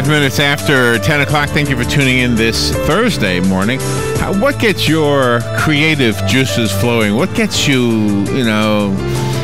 minutes after 10 o'clock. Thank you for tuning in this Thursday morning. What gets your creative juices flowing? What gets you,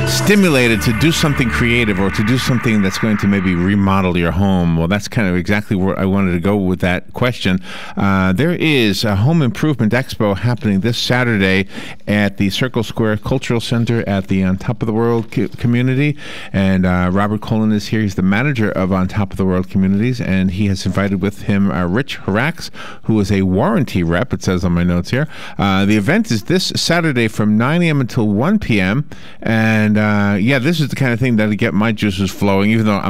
stimulated to do something creative or to do something that's going to maybe remodel your home? Well, that's kind of exactly where I wanted to go with that question. There is a home improvement expo happening this Saturday at the Circle Square Cultural Center at the On Top of the World community. And Robert Colen is here. He's the manager of On Top of the World Communities, and he has invited with him Rich Hracs, who is a warranty rep, it says on my notes here. The event is this Saturday from 9 a.m. until 1 p.m. And this is the kind of thing that'll get my juices flowing. Even though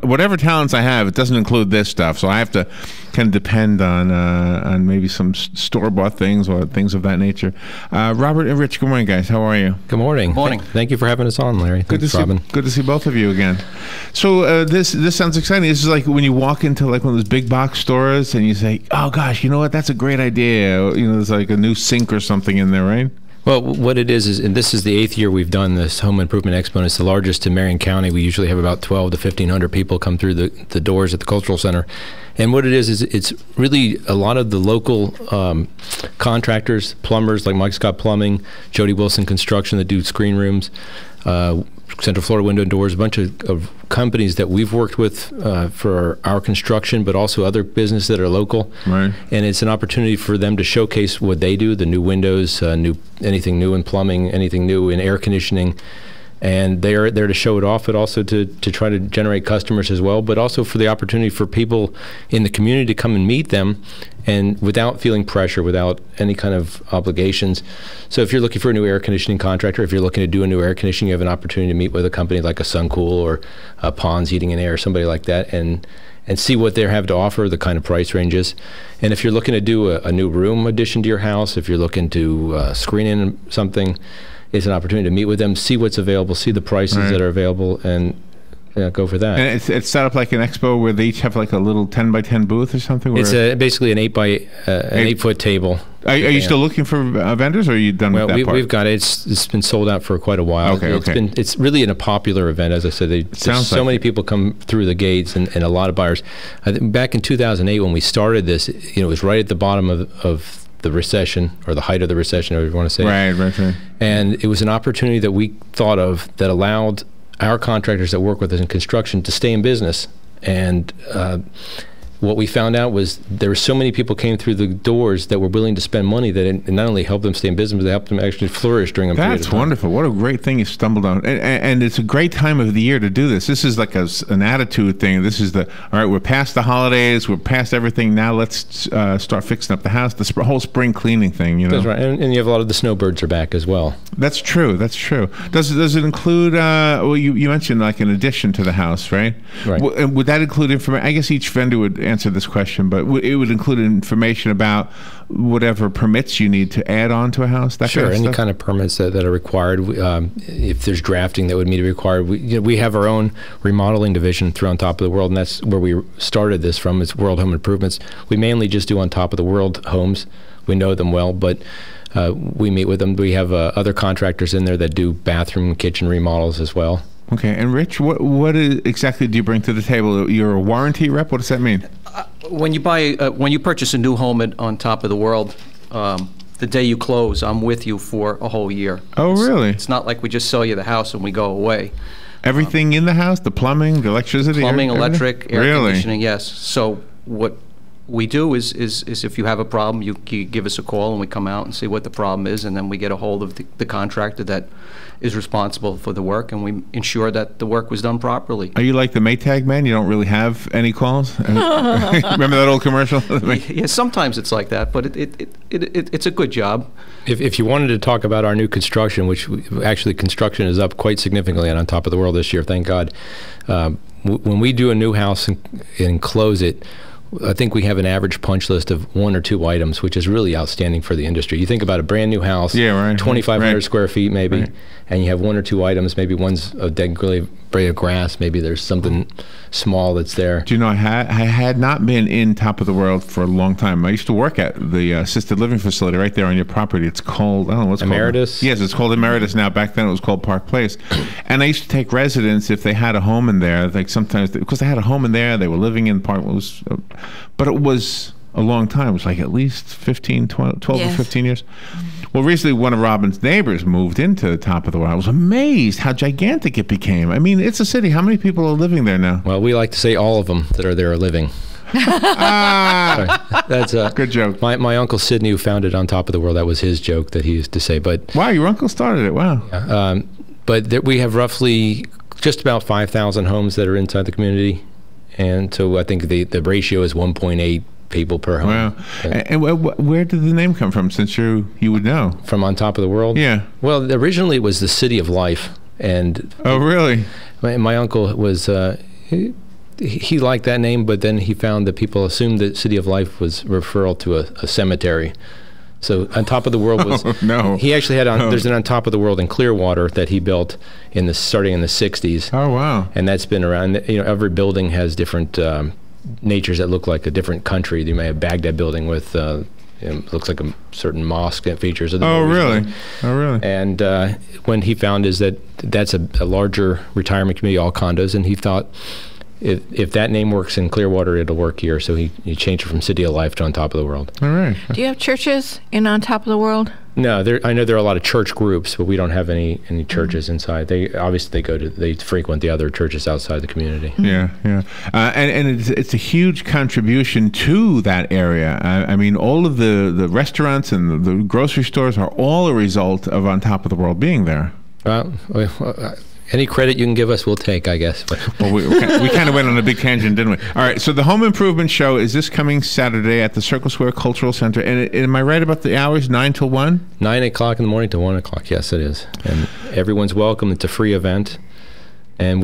whatever talents I have, it doesn't include this stuff. So I have to kind of depend on maybe some store-bought things or things of that nature. Robert and Rich, good morning, guys. How are you? Good morning. Good morning. Thank you for having us on, Larry. Good to see both of you again. So this sounds exciting. This is like when you walk into like one of those big box stores and you say, "Oh gosh, you know what? That's a great idea." There's like a new sink or something in there, right? Well, what it is, and this is the 8th year we've done this Home Improvement Expo, and it's the largest in Marion County. We usually have about 12 to 1,500 people come through the doors at the Cultural Center. And what it is it's really a lot of the local contractors, plumbers like Mike Scott Plumbing, Jody Wilson Construction that do screen rooms, Central Florida Window and Doors, a bunch of companies that we've worked with for our construction, but also other businesses that are local. Right. And it's an opportunity for them to showcase what they do, the new windows, anything new in plumbing, anything new in air conditioning. And they're there to show it off, but also to try to generate customers as well, but also for the opportunity for people in the community to come and meet them, and without feeling pressure, without any kind of obligations. So if you're looking for a new air conditioning contractor, if you're looking to do a new air conditioning, you have an opportunity to meet with a company like a Suncool or Pond's Heating and Air, somebody like that, and see what they have to offer, the kind of price ranges. And if you're looking to do a new room addition to your house, if you're looking to screen in something, it's an opportunity to meet with them, see what's available, see the prices that are available, and go for that. And it's set up like an expo where they each have like a little 10 by 10 booth or something? It's basically an 8-foot table. Are you still looking for vendors, or are you done with that part? We've got it. It's been sold out for quite a while. It's really a popular event, as I said. There's so many people come through the gates, and a lot of buyers. I think back in 2008 when we started this, it was right at the bottom of the recession, or the height of the recession, whatever you want to say. Right. And it was an opportunity that we thought of that allowed our contractors that work with us in construction to stay in business. And what we found out was there were so many people came through the doors that were willing to spend money that it not only helped them stay in business, but it helped them actually flourish during a period of time. That's wonderful. What a great thing you stumbled on. And it's a great time of the year to do this. This is like an attitude thing. This is all right, we're past the holidays, we're past everything. Now let's start fixing up the house, the whole spring cleaning thing, That's right. And you have a lot of the snowbirds are back as well. That's true. Does it include, you mentioned like an addition to the house, right? Right. Would that include information? I guess each vendor would answer this question, but it would include information about whatever permits you need to add on to a house. Sure, any kind of permits that are required. If there's drafting that would be required, we have our own remodeling division through On Top of the World, and that's where we started this from. It's World Home Improvements. We mainly just do On Top of the World homes. We know them well, but we meet with them. We have other contractors in there that do bathroom and kitchen remodels as well. Okay, and Rich, what exactly do you bring to the table? You're a warranty rep? What does that mean? When you purchase a new home On Top of the World, the day you close, I'm with you for a whole year. Oh, really? It's not like we just sell you the house and we go away. Everything in the house? The plumbing, the electricity? Plumbing, electric, air conditioning, really? yes. So what we do is if you have a problem, you give us a call and we come out and see what the problem is, and then we get a hold of the contractor that is responsible for the work, and we ensure that the work was done properly. Are you like the Maytag man? You don't really have any calls? Remember that old commercial? Yeah, sometimes it's like that, but it's a good job. If you wanted to talk about our new construction, which actually construction is up quite significantly On Top of the World this year, thank God. When we do a new house and close it, I think we have an average punch list of 1 or 2 items, which is really outstanding for the industry. You think about a brand new house, Yeah, right. 2,500 Right. square feet maybe, Right. and you have 1 or 2 items. Maybe one's a dead blade of grass. Maybe there's something small that's there. Do you know, I had not been in Top of the World for a long time. I used to work at the assisted living facility right there on your property. It's called, I don't know what's Emeritus? called. Yes, it's called Emeritus now. Back then it was called Park Place. And I used to take residents if they had a home in there, like sometimes, because they had a home in there, they were living in Park. But it was a long time. It was like at least 12 Yes. or 15 years. Well, recently one of Robin's neighbors moved into the Top of the World. I was amazed how gigantic it became. I mean, it's a city. How many people are living there now? Well, we like to say all of them that are there are living. Ah, That's a good joke. My uncle Sidney, who founded On Top of the World, that was his joke that he used to say. But Wow, your uncle started it. Wow. we have roughly just about 5,000 homes that are inside the community, and so I think the ratio is 1.8 people per home. Wow. And where did the name come from, since you would know? From On Top of the World? Yeah. Well, originally it was the City of Life, and Oh, really? my uncle was he liked that name, but then he found that people assumed that City of Life was referral to a cemetery. So On Top of the World was Oh, no. he actually had there's an On Top of the World in Clearwater that he built starting in the 60s. Oh, wow. And that's been around. You know, every building has different natures that look like a different country. You may have Baghdad building with looks like a certain mosque that features. Oh, really? Oh, really? And when he found that's a larger retirement community, all condos, and he thought if that name works in Clearwater, it'll work here. So he changed it from City of Life to On Top of the World. All right. Do you have churches in On Top of the World? No, I know there are a lot of church groups, but we don't have any churches inside. They frequent the other churches outside the community. Yeah, yeah. And it's a huge contribution to that area. I mean, all of the restaurants and the grocery stores are all a result of On Top of the World being there. Any credit you can give us, we'll take, I guess. Well, we kind of went on a big tangent, didn't we? All right, so the Home Improvement Show is this coming Saturday at the Circle Square Cultural Center. And am I right about the hours, 9 till 1? 9 o'clock in the morning to 1 o'clock, yes, it is. And everyone's welcome. It's a free event. And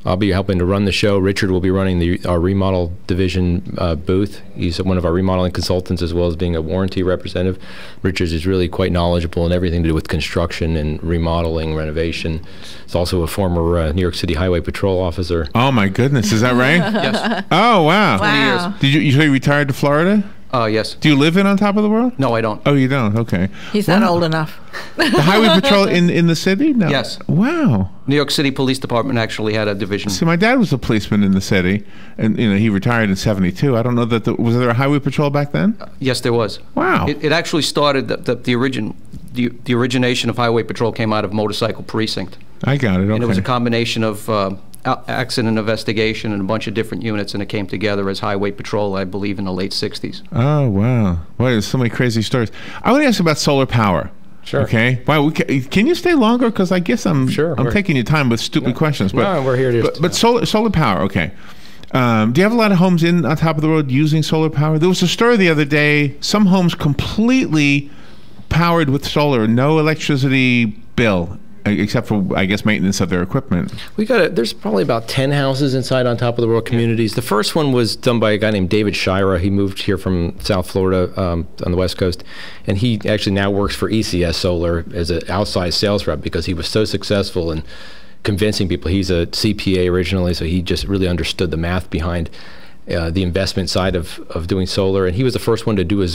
I'll be helping to run the show. Richard will be running our remodel division booth. He's one of our remodeling consultants, as well as being a warranty representative. Richard is really quite knowledgeable in everything to do with construction and remodeling, renovation. He's also a former New York City Highway Patrol officer. Oh, my goodness. Is that right? Yes. Oh, wow. 20 years. Did you say you retired to Florida? Yes. Do you live On Top of the World? No, I don't. Oh, you don't? Okay. He's not old enough. The Highway Patrol in the city? No. Yes. Wow. New York City Police Department actually had a division. See, my dad was a policeman in the city, and he retired in '72. I don't know that was there a Highway Patrol back then? Yes, there was. Wow. It actually started the origination of Highway Patrol came out of Motorcycle Precinct, I got it. Okay. and it was a combination of accident investigation and a bunch of different units, and it came together as Highway Patrol, I believe, in the late '60s. Oh, wow. Boy, there's so many crazy stories. I want to ask about solar power. Sure. Okay. Wow. Can you stay longer? Because I guess I'm taking your time with stupid questions. But, No, we're here to. But solar power. Okay. Do you have a lot of homes On Top of the World using solar power? There was a story the other day. Some homes completely powered with solar, no electricity bill, except for, I guess, maintenance of their equipment. There's probably about 10 houses inside On Top of the World communities. The first one was done by a guy named David Shira. He moved here from South Florida on the West Coast, and he actually now works for ECS Solar as an outside sales rep because he was so successful in convincing people. He's a CPA originally, so he just really understood the math behind the investment side of doing solar, and he was the first one to do a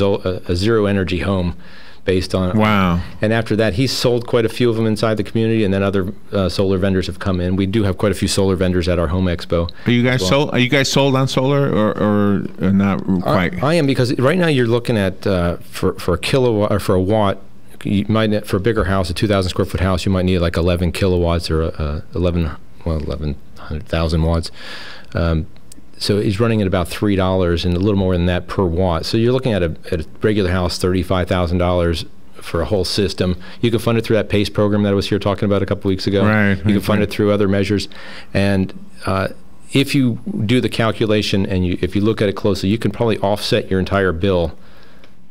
zero energy home based on. Wow. And after that, he's sold quite a few of them inside the community, and then other solar vendors have come in. We do have quite a few solar vendors at our home expo. Are you guys sold? Are you guys sold on solar or not quite? I am, because right now you're looking at for a kilowatt or for a watt. You might for a bigger house, a 2,000 square foot house, you might need like 11 kilowatts or 11,000 watts. So he's running at about $3 and a little more than that per watt. So you're looking at a regular house, $35,000 for a whole system. You can fund it through that PACE program that I was here talking about a couple weeks ago. Right. You can fund it through other measures. And if you do the calculation and if you look at it closely, you can probably offset your entire bill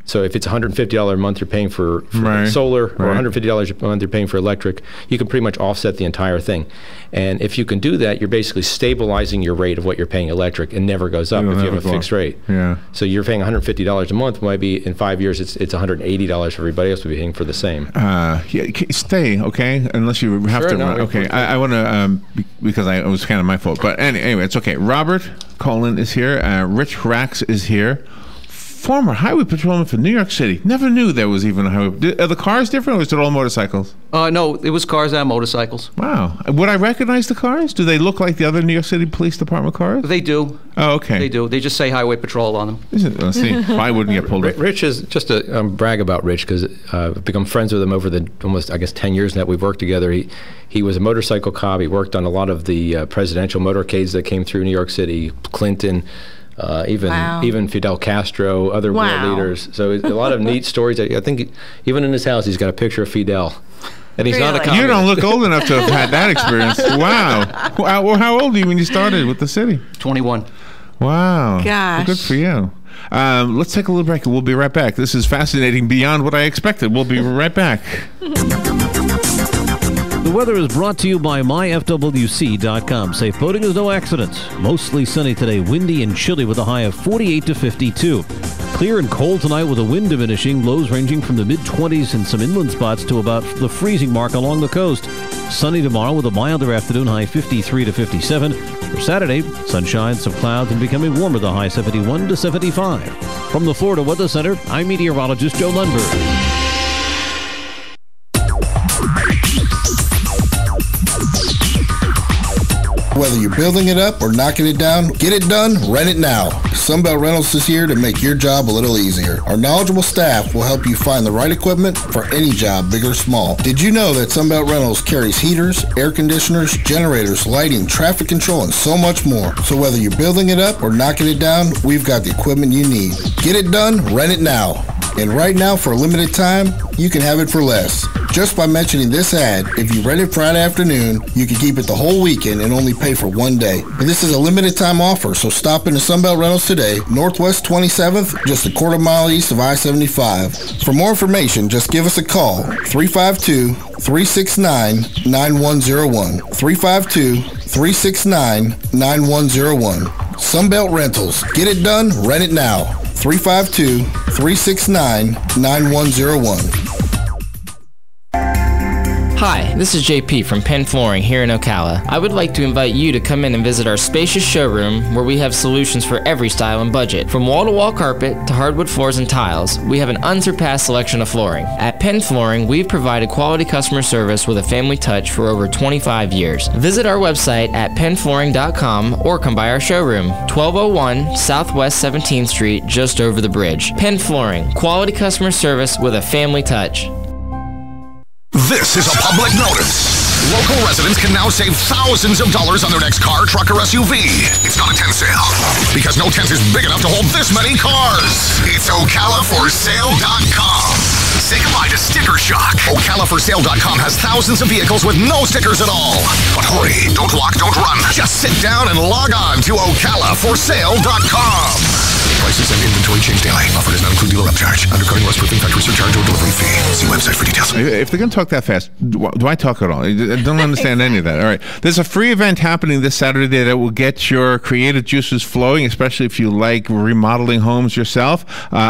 So if it's $150 a month you're paying for Right. solar, or Right. $150 a month you're paying for electric, you can pretty much offset the entire thing. And if you can do that, you're basically stabilizing your rate of what you're paying electric, and never goes up It'll if you never have a go fixed up. rate. Yeah. So you're paying $150 a month. Might be in 5 years it's $180 for everybody else will be paying for the same. Yeah, stay, okay? Unless you have Sure, to. no, Okay, I want to, because it was kind of my fault. But anyway, it's okay. Robert Colen is here. Rich Hracs is here. Former highway patrolman for New York City. Never knew there was even a highway. Are the cars different, or is it all motorcycles? No, it was cars and motorcycles. Wow. Would I recognize the cars? Do they look like the other New York City Police Department cars? They do. Oh, okay. They do. They just say highway patrol on them. Let's see. I wouldn't get pulled over. Rich is just a brag about Rich, because I've become friends with him over the almost, I guess, 10 years now we've worked together. He was a motorcycle cop. He worked on a lot of the presidential motorcades that came through New York City, Clinton, even Fidel Castro, other world leaders. So a lot of neat stories. I think even in his house he's got a picture of Fidel. And he's not a Really? communist. You don't look old enough to have had that experience. Wow. Well, how old were you when you started with the city? 21. Wow. Gosh. Well, good for you. Let's take a little break. We'll be right back. This is fascinating beyond what I expected. We'll be right back. The weather is brought to you by myfwc.com. Safe boating is no accident. Mostly sunny today, windy and chilly with a high of 48 to 52. Clear and cold tonight with the wind diminishing, lows ranging from the mid-20s in some inland spots to about the freezing mark along the coast. Sunny tomorrow with a milder afternoon, high 53 to 57. For Saturday, sunshine, some clouds, and becoming warmer, the high 71 to 75. From the Florida Weather Center, I'm meteorologist Joe Lundberg. Whether you're building it up or knocking it down, get it done, rent it now. Sunbelt Rentals is here to make your job a little easier. Our knowledgeable staff will help you find the right equipment for any job, big or small. Did you know that Sunbelt Rentals carries heaters, air conditioners, generators, lighting, traffic control, and so much more? So whether you're building it up or knocking it down, we've got the equipment you need. Get it done, rent it now. And right now, for a limited time, you can have it for less. Just by mentioning this ad, if you rent it Friday afternoon, you can keep it the whole weekend and only pay for one day. But this is a limited time offer, so stop into Sunbelt Rentals today, Northwest 27th, just a quarter mile east of I-75. For more information, just give us a call, 352-369-9101. 352-369-9101. Sunbelt Rentals. Get it done, rent it now. 352-369-9101. Hi, this is JP from Penn Flooring here in Ocala. I would like to invite you to come in and visit our spacious showroom where we have solutions for every style and budget. From wall-to-wall carpet to hardwood floors and tiles, we have an unsurpassed selection of flooring. At Penn Flooring, we've provided quality customer service with a family touch for over 25 years. Visit our website at pennflooring.com or come by our showroom, 1201 Southwest 17th Street, just over the bridge. Penn Flooring, quality customer service with a family touch. This is a public notice. Local residents can now save thousands of dollars on their next car, truck, or SUV. It's not a tent sale, because no tent is big enough to hold this many cars. It's OcalaForSale.com. Say goodbye to sticker shock. OcalaForSale.com has thousands of vehicles with no stickers at all. But hurry, don't walk, don't run. Just sit down and log on to OcalaForSale.com. Prices and inventory change daily. Offer does not include dealer upcharge. Undercutting, rust proofing, factory surcharge, or delivery fee. See website for details. If they're going to talk that fast, do I talk at all? I don't understand any of that. All right. There's a free event happening this Saturday that will get your creative juices flowing, especially if you like remodeling homes yourself,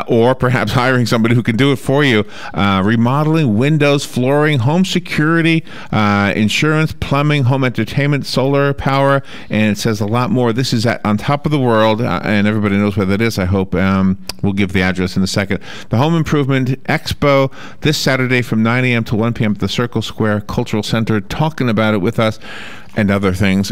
or perhaps hiring somebody who can do it for you. Remodeling, windows, flooring, home security, insurance, plumbing, home entertainment, solar power, and it says a lot more. This is on top of the world, and everybody knows where that is, I hope. We'll give the address in a second. The Home Improvement Expo this Saturday from 9 a.m. to 1 p.m. at the Circle Square Cultural Center. Talking about it with us and other things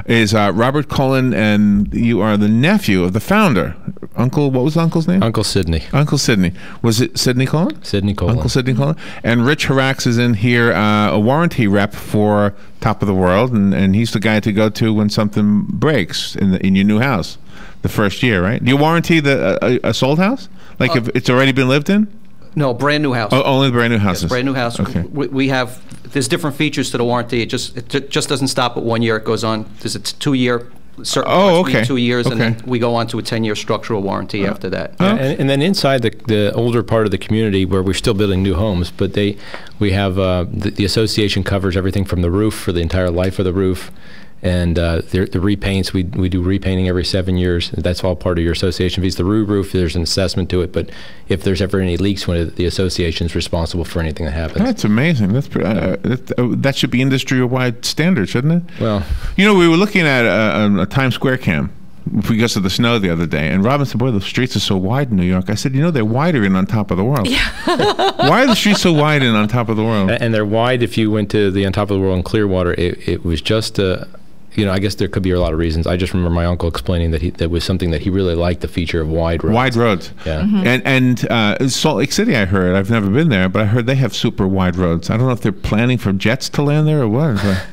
is Robert Colen, and you are the nephew of the founder. Uncle, what was the uncle's name? Uncle Sidney. Uncle Sidney. Was it Sidney Colen? Sidney Colen. Uncle Sidney Colen. And Rich Hracs is in here, a warranty rep for Top of the World, and he's the guy to go to when something breaks in your new house the first year, right? Do you warranty a sold house? Like if it's already been lived in? No, brand new house. Oh, only brand new houses. Yes, brand new house. Okay. We have, there's different features to the warranty. It just doesn't stop at 1 year. It goes on. There's a 2-year certain Oh, parts being okay. 2 years, and Okay. then we go on to a 10-year structural warranty after that. Yeah, and then inside the older part of the community where we're still building new homes, but we have the association covers everything from the roof for the entire life of the roof, and the repaints, we do repainting every 7 years. That's all part of your association fees. The roof, there's an assessment to it, but if there's ever any leaks, the association's responsible for anything that happens. That's amazing. That should be industry-wide standard, shouldn't it? Well, You know, we were looking at a Times Square cam because of the snow the other day, and Robin said, boy, the streets are so wide in New York. I said, you know, they're wider in On Top of the World. Yeah. Why are the streets so wide in On Top of the World? and they're wide. If you went to the On Top of the World in Clearwater, it was just I guess there could be a lot of reasons. I just remember my uncle explaining that that was something that he really liked, the feature of wide roads. Wide roads. Yeah. And Salt Lake City, I heard, I've never been there, but I heard they have super wide roads. I don't know if they're planning for jets to land there or what.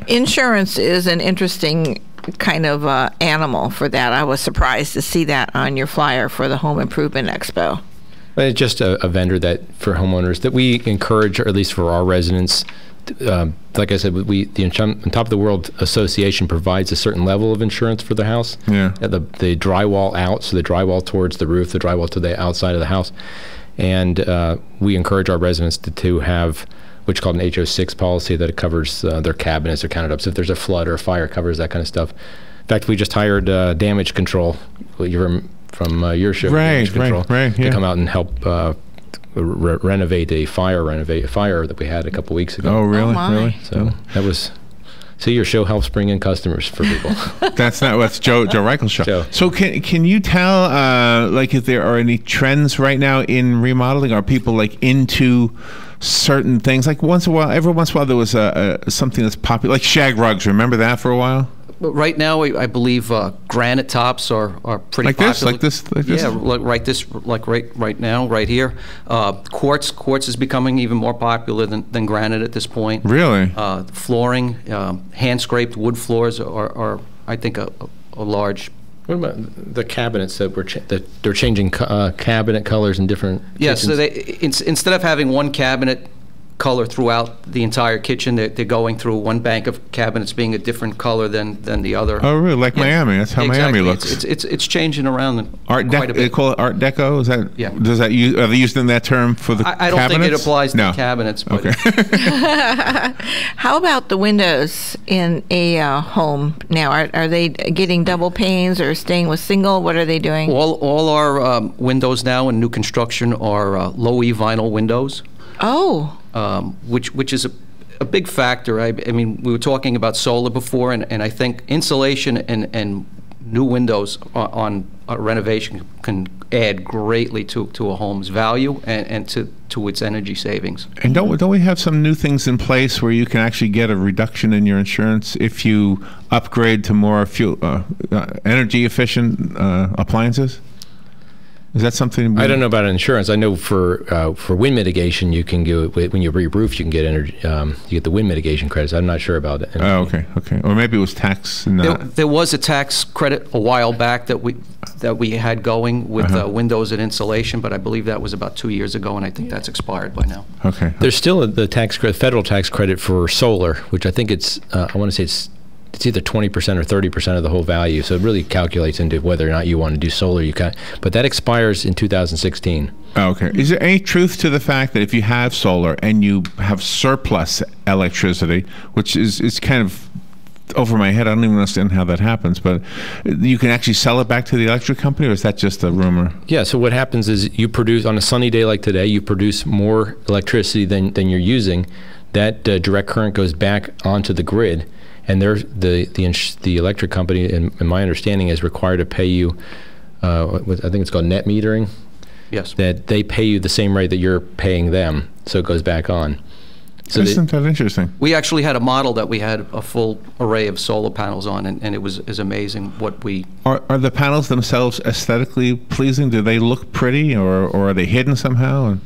Insurance is an interesting kind of animal for that. I was surprised to see that on your flyer for the Home Improvement Expo. But it's just a vendor that for homeowners that we encourage, or at least for our residents. Like I said, the On Top of the World Association provides a certain level of insurance for the house. Yeah. The drywall out, so the drywall towards the roof, the drywall to the outside of the house, and we encourage our residents to have what's called an HO6 policy that it covers their cabinets, their countertops. If there's a flood or a fire, it covers that kind of stuff. In fact, we just hired damage control from your show, Right, Damage Control, right, yeah. to come out and help renovate a fire that we had a couple weeks ago. Oh, really? Oh, my. Really? So that was. See, your show helps bring in customers for people. That's Joe Reichel's show. Joe. So can you tell like if there are any trends right now in remodeling? Are people like into certain things? Like every once in a while there was something that's popular, like shag rugs. Remember that for a while? But right now, I believe granite tops are pretty Like popular. this? Yeah, right now, right here. Quartz is becoming even more popular than granite at this point. Really? Flooring, hand-scraped wood floors are I think, a large. What about the cabinets that they're changing cabinet colors in different Yes, so kitchens? instead of having one cabinet color throughout the entire kitchen, they're going through one bank of cabinets being a different color than the other. Oh, really? Like Miami? That's how Exactly. Miami looks. It's changing around Art quite a Deco. They bit. call it Art Deco. Is that? Yeah. Does that are they using that term for the I don't cabinets? think it applies No. to cabinets, but Okay. How about the windows in a home now? Are they getting double panes or staying with single? What are they doing? all our windows now in new construction are low-E vinyl windows. Oh, Which is a big factor. I mean, we were talking about solar before, and I think insulation and new windows on a renovation can add greatly to a home's value and to its energy savings. And don't we have some new things in place where you can actually get a reduction in your insurance if you upgrade to more energy efficient appliances? Is that something? I don't know about insurance. I know for wind mitigation, you can go when you re-roof, you can get energy. You get the wind mitigation credits. I'm not sure about it. Oh, okay. Or maybe it was tax. There was a tax credit a while back that we had going with windows and insulation, but I believe that was about 2 years ago, and I think that's expired by now. Okay. There's still the federal tax credit for solar, which I think it's. I want to say it's either 20% or 30% of the whole value. So it really calculates into whether or not you want to do solar. But that expires in 2016. Oh, okay. Is there any truth to the fact that if you have solar and you have surplus electricity, which is kind of over my head, I don't even understand how that happens, but you can actually sell it back to the electric company, or is that just a rumor? Yeah, so what happens is you produce, on a sunny day like today, you produce more electricity than you're using. That direct current goes back onto the grid, and the electric company, in my understanding, is required to pay you, I think it's called net metering. Yes. That they pay you the same rate that you're paying them, so it goes back on. So Isn't that interesting? We actually had a model that we had a full array of solar panels on, and it was amazing what we... Are the panels themselves aesthetically pleasing? Do they look pretty, or are they hidden somehow?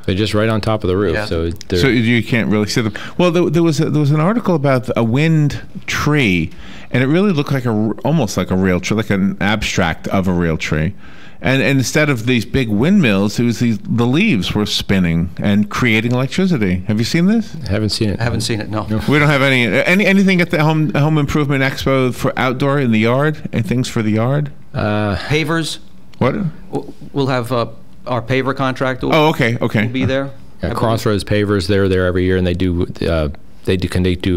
They're just right on top of the roof, Yeah. so So you can't really see them. Well, there was an article about a wind tree, and it really looked like almost like a real tree, like an abstract of a real tree. And instead of these big windmills, it was the leaves were spinning and creating electricity. Have you seen this? haven't seen it. I haven't seen it, no. We don't have anything at the home improvement expo for outdoor in the yard and things for the yard. Pavers, What? we'll have our paver contractor Oh, okay. will be there. Yeah, Crossroads Pavers, they're there every year, and they do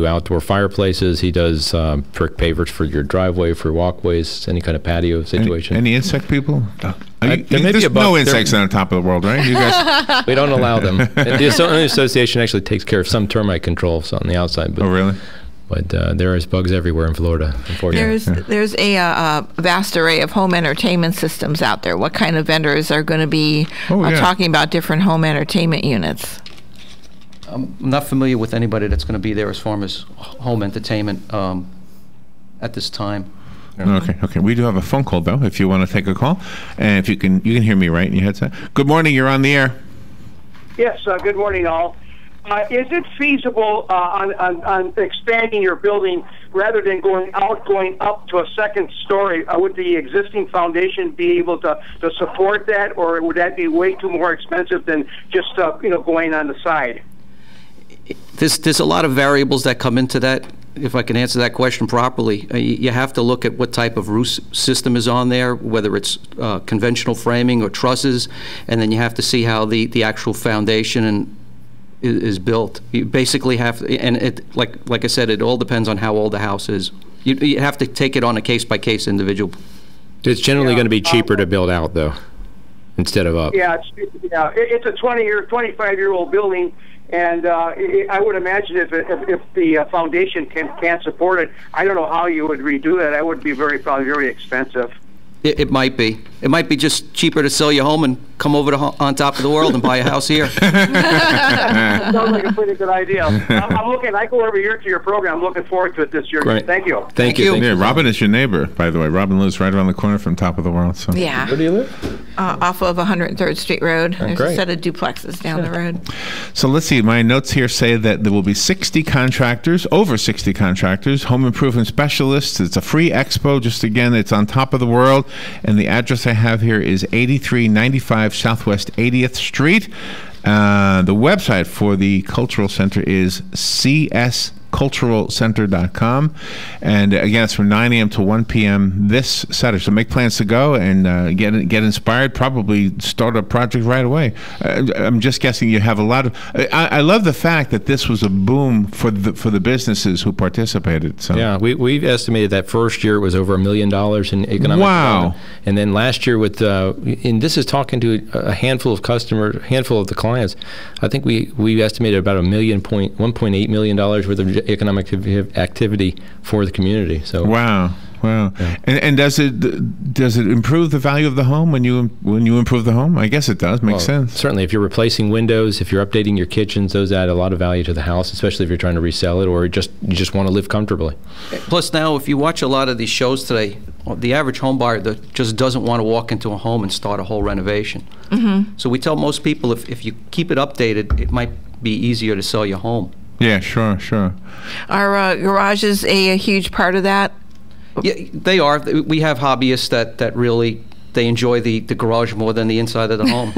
outdoor fireplaces. He does brick pavers for your driveway, for walkways, any kind of patio situation. Any insect people? There may be There's a bug. no insects on top of the world, right? You guys? We don't allow them. And the association actually takes care of some termite control on the outside. But, Oh, really? But there is bugs everywhere in Florida, unfortunately. There's a vast array of home entertainment systems out there. What kind of vendors are going to be talking about different home entertainment units? I'm not familiar with anybody that's going to be there as far as home entertainment at this time. Okay. We do have a phone call though, if you want to take a call, and if you can hear me right in your headset. Good morning. You're on the air. Yes, good morning, all. Is it feasible on expanding your building rather than going up to a second story? Would the existing foundation be able to support that, or would that be way too more expensive than just going on the side? There's a lot of variables that come into that. If I can answer that question properly, you have to look at what type of roof system is on there, whether it's conventional framing or trusses, and then you have to see how the actual foundation is built. You basically have to, and it like I said, it all depends on how old the house is. You have to take it on a case-by-case individual. It's generally going to be cheaper to build out, though, instead of up. Yeah, it's a 25-year-old building. And I would imagine if the foundation can't support it, I don't know how you would redo that. That would be probably very expensive. It might be. It might be just cheaper to sell your home and come over to on top of the world and buy a house here. Sounds like a pretty good idea. I'm looking. I go every year to your program. I'm looking forward to it this year. Great. Thank you. Thank you. Yeah, Robin is your neighbor, by the way. Robin lives right around the corner from Top of the World. So. Yeah. Where do you live? Off of 103rd Street Road. There's great. a set of duplexes down the road. So let's see. My notes here say that there will be over 60 contractors, home improvement specialists. It's a free expo. Just again, it's on Top of the World. And the address I have here is 8395 Southwest 80th Street. The website for the Cultural Center is csculturalcenter.com. And again, it's from 9 a.m. to 1 p.m. this Saturday. So make plans to go and get inspired, probably start a project right away. I'm just guessing you have a lot of... I love the fact that this was a boom for the businesses who participated. So. Yeah, we've estimated that first year it was over $1 million in economic development. And then last year with... and this is talking to a handful of handful of the clients. I think we estimated about $1.8 million worth of economic activity for the community. So wow. Yeah. And does it improve the value of the home when you improve the home? I guess it does. Makes sense. Certainly, if you're replacing windows, if you're updating your kitchens, those add a lot of value to the house, especially if you're trying to resell it or you just want to live comfortably. Plus, now if you watch a lot of these shows today, the average home buyer that just doesn't want to walk into a home and start a whole renovation. Mm-hmm. So we tell most people if you keep it updated, it might be easier to sell your home. Yeah, sure. Are garages a huge part of that? Yeah, they are. We have hobbyists that really, they enjoy the garage more than the inside of the home.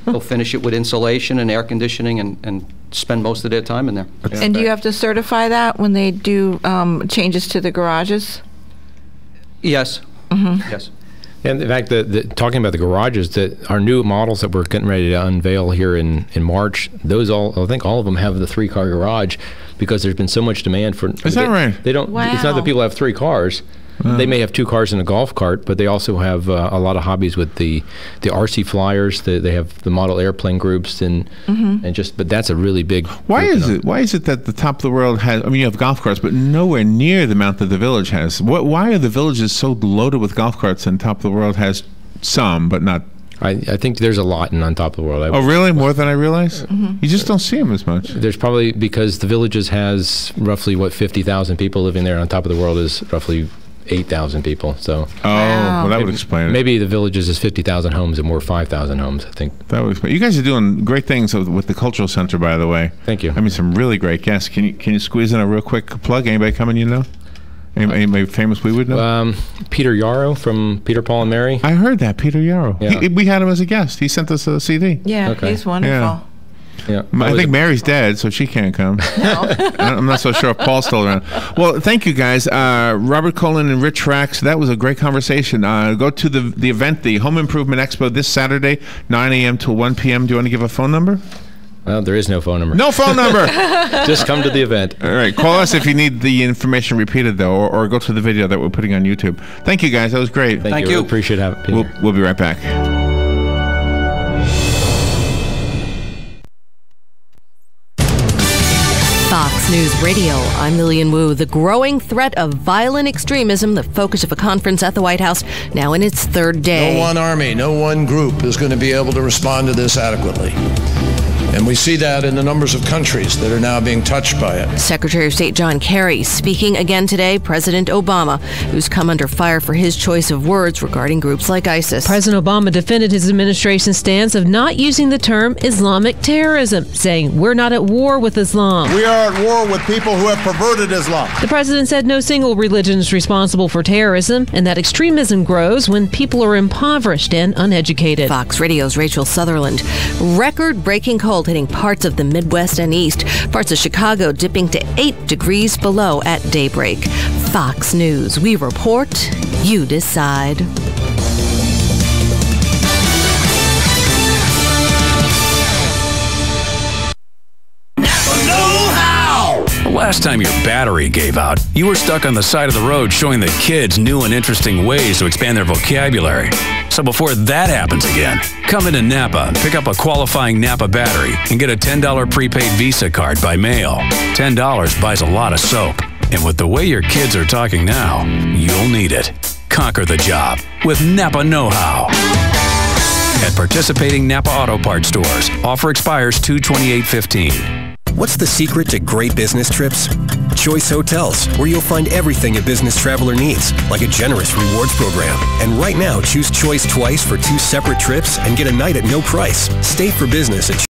They'll finish it with insulation and air conditioning and spend most of their time in there. And do you have to certify that when they do changes to the garages? Yes. Mm-hmm. Yes. And in fact, talking about the garages, that our new models that we're getting ready to unveil here in March, I think all of them have the 3-car garage because there's been so much demand for. Is that right? They don't. Wow. It's not that people have 3 cars. They may have 2 cars and a golf cart, but they also have a lot of hobbies with the RC flyers. They have the model airplane groups and but that's a really big. Why is it that the Top of the World has? I mean, you have golf carts, but nowhere near the amount that the Village has. Why are the villages so loaded with golf carts and Top of the World has some, but not? I think there's a lot on Top of the World. Oh, really? More than I realize? Mm-hmm. You just don't see them as much. There's probably because the Villages has roughly 50,000 people living there. On Top of the World is roughly 8,000 people. So well, that would explain it. Maybe the Villages is 50,000 homes and we're 5,000 homes, I think. That would explain. You guys are doing great things with the Cultural Center, by the way. Thank you. I mean, some really great guests. Can you squeeze in a real quick plug? Anybody coming you know? Anybody famous we would know? Peter Yarrow from Peter, Paul, and Mary. I heard that, Peter Yarrow. Yeah. We had him as a guest. He sent us a CD. Yeah, Okay. he's wonderful. Yeah. Yeah. I think Mary's dead, so she can't come. No. I'm not so sure if Paul's still around. Well, thank you, guys. Robert Colen and Rich Hracs, that was a great conversation. Go to the event, the Home Improvement Expo, this Saturday, 9 a.m. to 1 p.m. Do you want to give a phone number? Well, there is no phone number. No phone number! Just come to the event. All right. Call us if you need the information repeated, though, or go to the video that we're putting on YouTube. Thank you, guys. That was great. Thank you. Appreciate having me. We'll be right back. Fox News Radio, I'm Lillian Wu. The growing threat of violent extremism, the focus of a conference at the White House, now in its third day. No one army, no one group is going to be able to respond to this adequately. And we see that in the numbers of countries that are now being touched by it. Secretary of State John Kerry speaking again today. President Obama, who's come under fire for his choice of words regarding groups like ISIS. President Obama defended his administration's stance of not using the term Islamic terrorism, saying we're not at war with Islam. We are at war with people who have perverted Islam. The president said no single religion is responsible for terrorism and that extremism grows when people are impoverished and uneducated. Fox Radio's Rachel Sutherland. Record-breaking cold hitting parts of the Midwest and East. Parts of Chicago dipping to 8 degrees below at daybreak. Fox News. We report, you decide. Last time your battery gave out, you were stuck on the side of the road showing the kids new and interesting ways to expand their vocabulary. So before that happens again, come into Napa and pick up a qualifying Napa battery and get a $10 prepaid Visa card by mail. $10 buys a lot of soap. And with the way your kids are talking now, you'll need it. Conquer the job with Napa Know-How. At participating Napa Auto Parts stores. Offer expires 2/28/15. What's the secret to great business trips? Choice Hotels, where you'll find everything a business traveler needs, like a generous rewards program. And right now, choose Choice twice for 2 separate trips and get a night at no price. Stay for business at